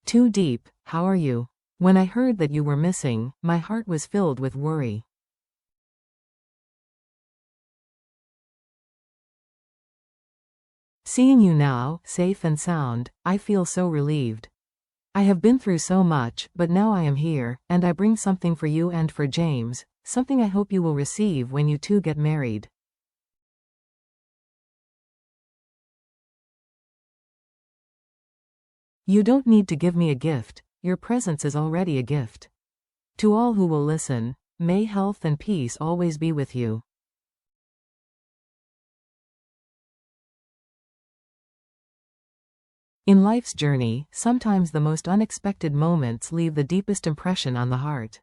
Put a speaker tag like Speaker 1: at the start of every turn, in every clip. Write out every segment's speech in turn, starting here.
Speaker 1: Too deep, how are you? When I heard that you were missing, my heart was filled with worry. Seeing you now, safe and sound, I feel so relieved. I have been through so much, but now I am here, and I bring something for you and for James, something I hope you will receive when you two get married. You don't need to give me a gift, your presence is already a gift. To all who will listen, may health and peace always be with you. In life's journey, sometimes the most unexpected moments leave the deepest impression on the heart.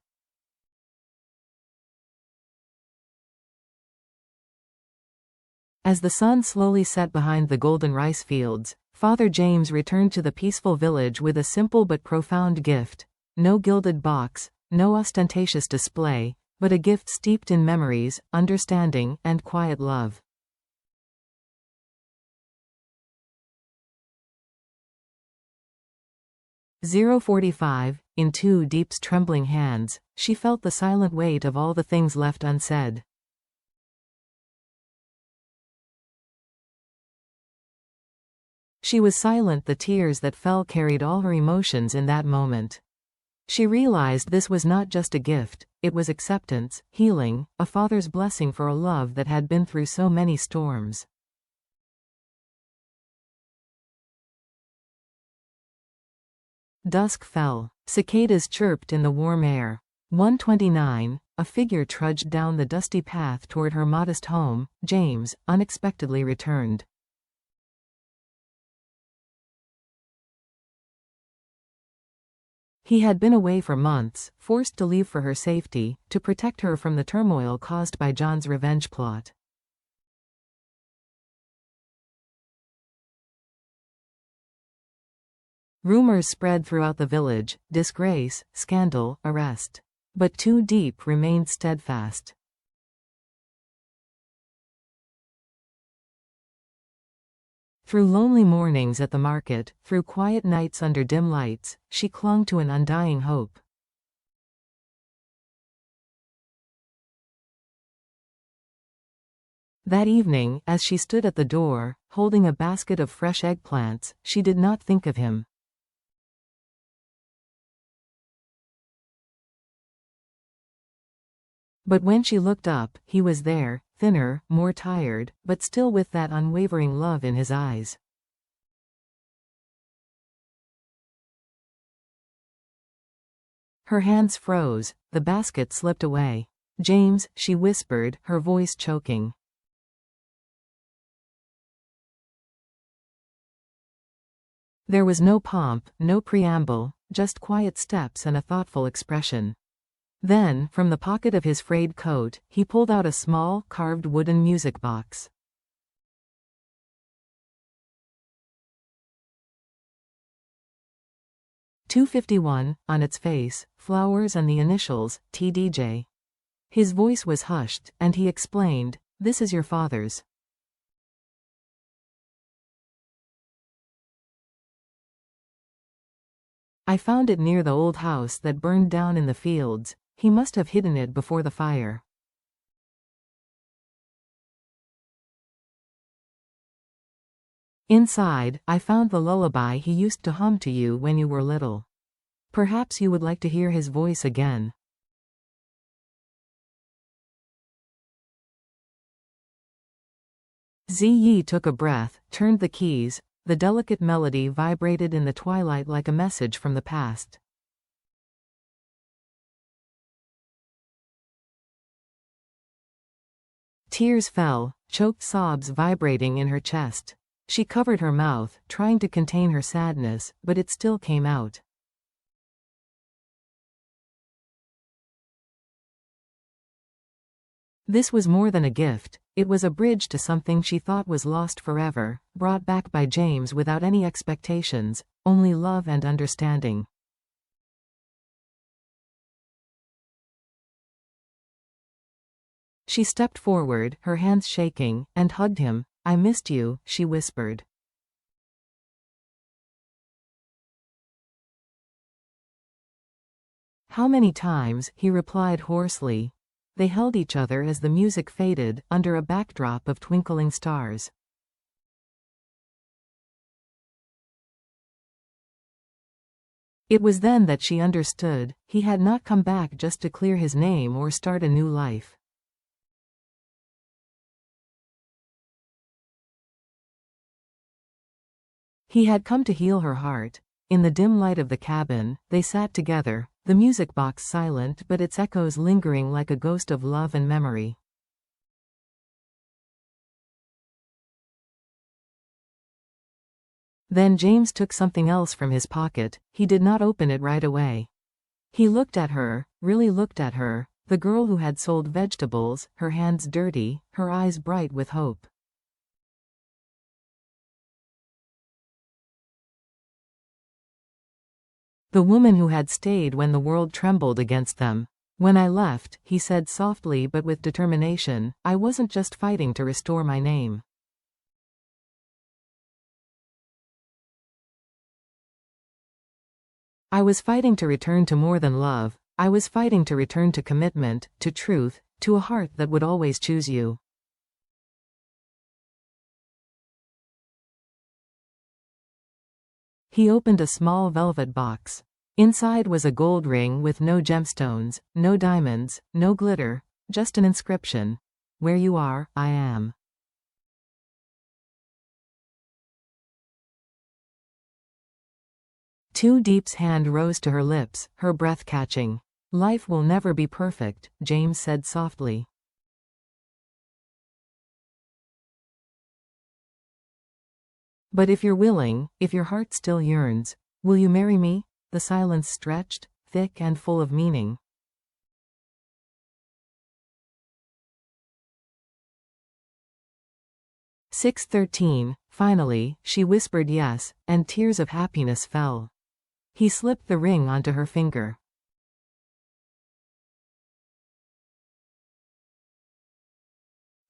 Speaker 1: As the sun slowly set behind the golden rice fields, Father James returned to the peaceful village with a simple but profound gift. No gilded box, no ostentatious display, but a gift steeped in memories, understanding, and quiet love. .45, in Too Deep's trembling hands, she felt the silent weight of all the things left unsaid. She was silent. The tears that fell carried all her emotions in that moment. She realized this was not just a gift, it was acceptance, healing, a father's blessing for a love that had been through so many storms. Dusk fell. Cicadas chirped in the warm air. 1:29, a figure trudged down the dusty path toward her modest home. James, unexpectedly returned. He had been away for months, forced to leave for her safety, to protect her from the turmoil caused by John's revenge plot. Rumors spread throughout the village: disgrace, scandal, arrest. But Too Deep remained steadfast. Through lonely mornings at the market, through quiet nights under dim lights, she clung to an undying hope. That evening, as she stood at the door, holding a basket of fresh eggplants, she did not think of him. But when she looked up, he was there, thinner, more tired, but still with that unwavering love in his eyes. Her hands froze, the basket slipped away. "James," she whispered, her voice choking. There was no pomp, no preamble, just quiet steps and a thoughtful expression. Then, from the pocket of his frayed coat, he pulled out a small, carved wooden music box. .251, on its face, flowers and the initials, TDJ. His voice was hushed, and he explained, "This is your father's." "I found it near the old house that burned down in the fields. He must have hidden it before the fire." "Inside, I found the lullaby he used to hum to you when you were little. Perhaps you would like to hear his voice again." Yi took a breath, turned the keys. The delicate melody vibrated in the twilight like a message from the past. Tears fell, choked sobs vibrating in her chest. She covered her mouth, trying to contain her sadness, but it still came out. This was more than a gift, it was a bridge to something she thought was lost forever, brought back by James without any expectations, only love and understanding. She stepped forward, her hands shaking, and hugged him. "I missed you," she whispered. How many times, he replied hoarsely. They held each other as the music faded, under a backdrop of twinkling stars. It was then that she understood, he had not come back just to clear his name or start a new life. He had come to heal her heart. In the dim light of the cabin, they sat together, the music box silent but its echoes lingering like a ghost of love and memory. Then James took something else from his pocket. He did not open it right away. He looked at her, really looked at her, the girl who had sold vegetables, her hands dirty, her eyes bright with hope. The woman who had stayed when the world trembled against them. When I left, he said softly but with determination, I wasn't just fighting to restore my name. I was fighting to return to more than love. I was fighting to return to commitment, to truth, to a heart that would always choose you. He opened a small velvet box. Inside was a gold ring with no gemstones, no diamonds, no glitter, just an inscription. Where you are, I am. Diep's hand rose to her lips, her breath catching. Life will never be perfect, James said softly. But if you're willing, if your heart still yearns, will you marry me? The silence stretched, thick and full of meaning. "6:13, finally, she whispered yes, and tears of happiness fell. He slipped the ring onto her finger.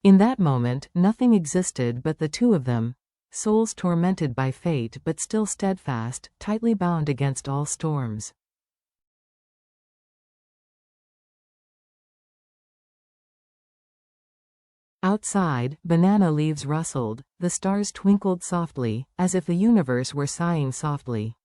Speaker 1: In that moment, nothing existed but the two of them, souls tormented by fate but still steadfast, tightly bound against all storms. Outside, banana leaves rustled, the stars twinkled softly, as if the universe were sighing softly.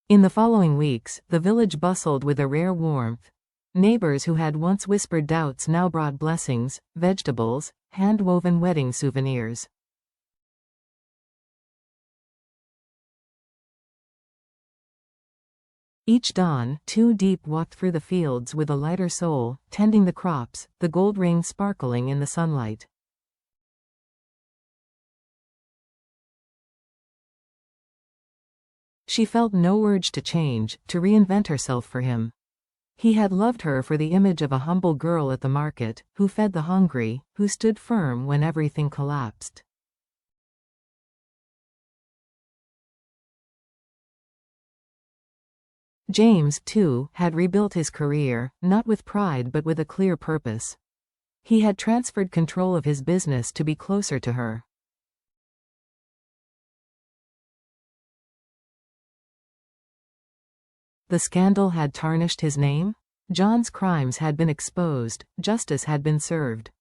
Speaker 1: In the following weeks, the village bustled with a rare warmth. Neighbors who had once whispered doubts now brought blessings, vegetables, hand-woven wedding souvenirs. Each dawn, Diep walked through the fields with a lighter soul, tending the crops, the gold ring sparkling in the sunlight. She felt no urge to change, to reinvent herself for him. He had loved her for the image of a humble girl at the market, who fed the hungry, who stood firm when everything collapsed. James, too, had rebuilt his career, not with pride but with a clear purpose. He had transferred control of his business to be closer to her. The scandal had tarnished his name? John's crimes had been exposed, justice had been served.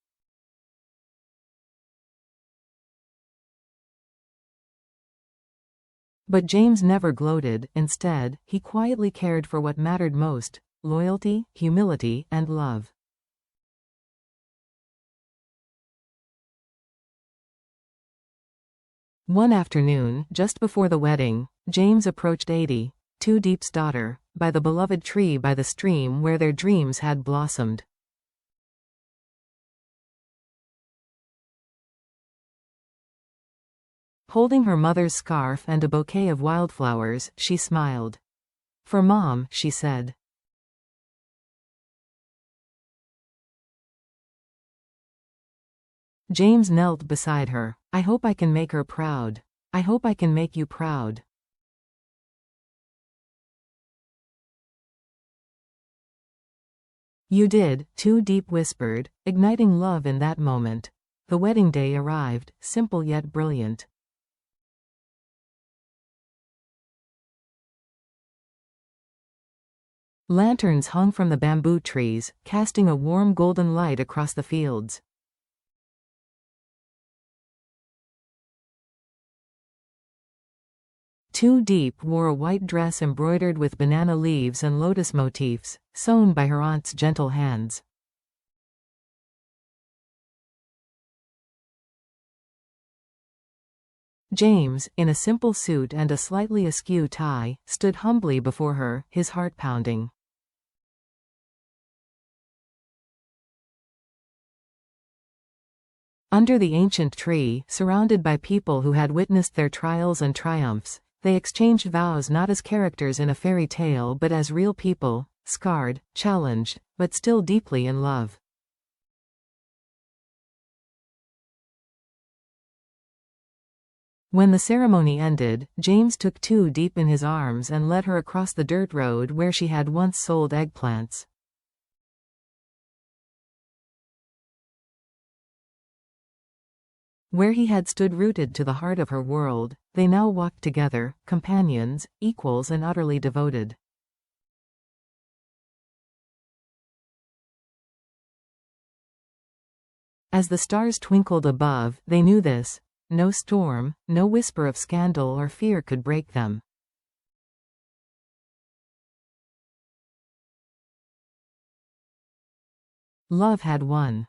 Speaker 1: But James never gloated. Instead, he quietly cared for what mattered most: loyalty, humility, and love. One afternoon, just before the wedding, James approached Diep's daughter, by the beloved tree by the stream where their dreams had blossomed. Holding her mother's scarf and a bouquet of wildflowers, she smiled. "For Mom," she said. James knelt beside her. "I hope I can make her proud. I hope I can make you proud." "You did," Diep whispered, igniting love in that moment. The wedding day arrived, simple yet brilliant. Lanterns hung from the bamboo trees, casting a warm golden light across the fields. Diep wore a white dress embroidered with banana leaves and lotus motifs, sewn by her aunt's gentle hands. James, in a simple suit and a slightly askew tie, stood humbly before her, his heart pounding. Under the ancient tree, surrounded by people who had witnessed their trials and triumphs, they exchanged vows not as characters in a fairy tale but as real people, scarred, challenged, but still deeply in love. When the ceremony ended, James took Diep in his arms and led her across the dirt road where she had once sold eggplants. Where he had stood rooted to the heart of her world, they now walked together, companions, equals and utterly devoted. As the stars twinkled above, they knew this: no storm, no whisper of scandal or fear could break them. Love had won.